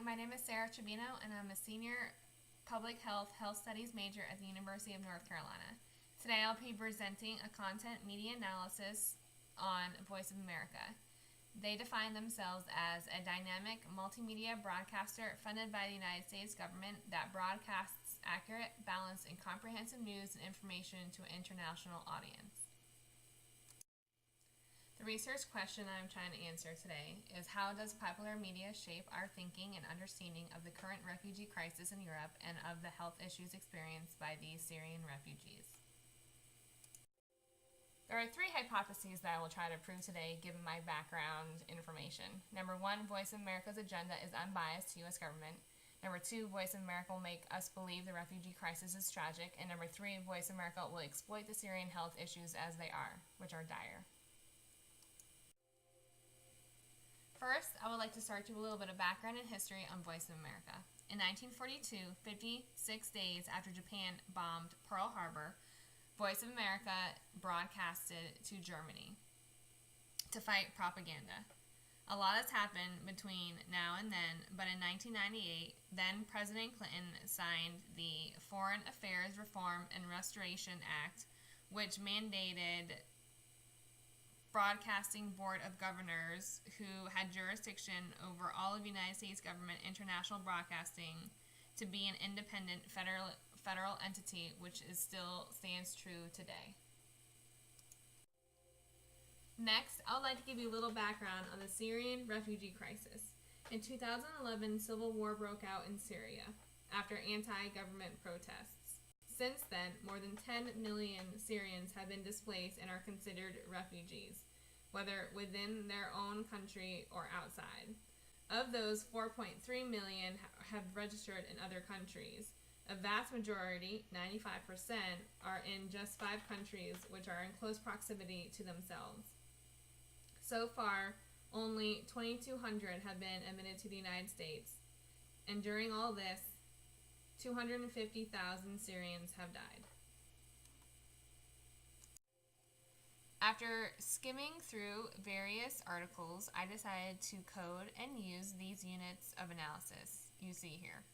my name is Sarah Trevino, and I'm a senior public health studies major at the University of North Carolina. Today I'll be presenting a content media analysis on Voice of America. They define themselves as a dynamic multimedia broadcaster funded by the United States government that broadcasts accurate, balanced, and comprehensive news and information to an international audience. The research question I'm trying to answer today is, how does popular media shape our thinking and understanding of the current refugee crisis in Europe and of the health issues experienced by these Syrian refugees? There are three hypotheses that I will try to prove today given my background information. Number one, Voice of America's agenda is unbiased to U.S. government. Number two, Voice of America will make us believe the refugee crisis is tragic. And number three, Voice of America will exploit the Syrian health issues as they are, which are dire. First, I would like to start you a little bit of background and history on Voice of America. In 1942, 56 days after Japan bombed Pearl Harbor, Voice of America broadcasted to Germany to fight propaganda. A lot has happened between now and then, but in 1998, then President Clinton signed the Foreign Affairs Reform and Restoration Act, which mandated Broadcasting Board of Governors, who had jurisdiction over all of United States government international broadcasting, to be an independent federal entity, which still stands true today. Next, I would like to give you a little background on the Syrian refugee crisis. In 2011, civil war broke out in Syria after anti-government protests. Since then, more than 10 million Syrians have been displaced and are considered refugees, whether within their own country or outside. Of those, 4.3 million have registered in other countries. A vast majority, 95%, are in just 5 countries which are in close proximity to themselves. So far, only 2,200 have been admitted to the United States, and during all this, 250,000 Syrians have died. After skimming through various articles, I decided to code and use these units of analysis you see here.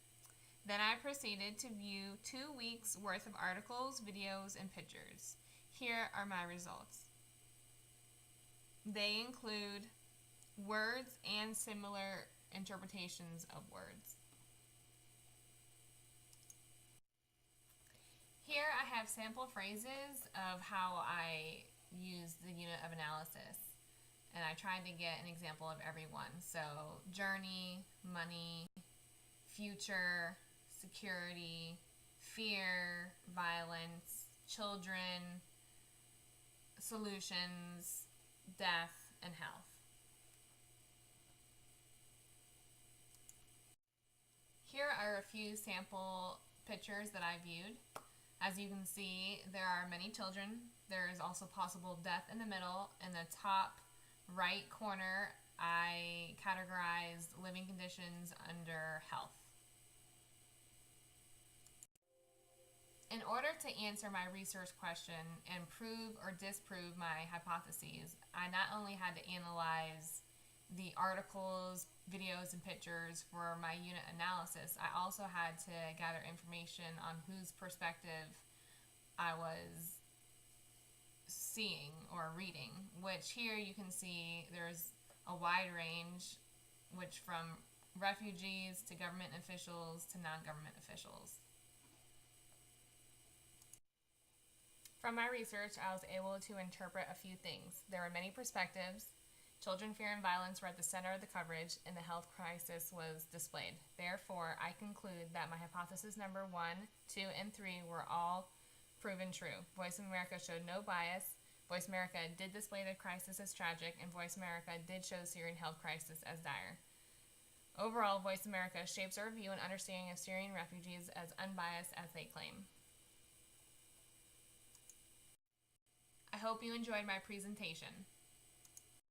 Then I proceeded to view 2 weeks worth of articles, videos, and pictures. Here are my results. They include words and similar interpretations of words. Here I have sample phrases of how I use the unit of analysis, and I tried to get an example of every one. So journey, money, future, security, fear, violence, children, solutions, death, and health. Here are a few sample pictures that I viewed. As you can see, there are many children. There is also possible death in the middle. In the top right corner, I categorized living conditions under health. In order to answer my research question and prove or disprove my hypotheses, I not only had to analyze the articles, videos, and pictures for my unit analysis, I also had to gather information on whose perspective I was seeing or reading, which here you can see there's a wide range, which from refugees to government officials to non-government officials. From my research, I was able to interpret a few things. There were many perspectives. Children, fear, and violence were at the center of the coverage, and the health crisis was displayed. Therefore, I conclude that my hypothesis number 1, 2, and 3 were all proven true. Voice of America showed no bias. Voice of America did display the crisis as tragic, and Voice of America did show the Syrian health crisis as dire. Overall, Voice of America shapes our view and understanding of Syrian refugees as unbiased as they claim. I hope you enjoyed my presentation.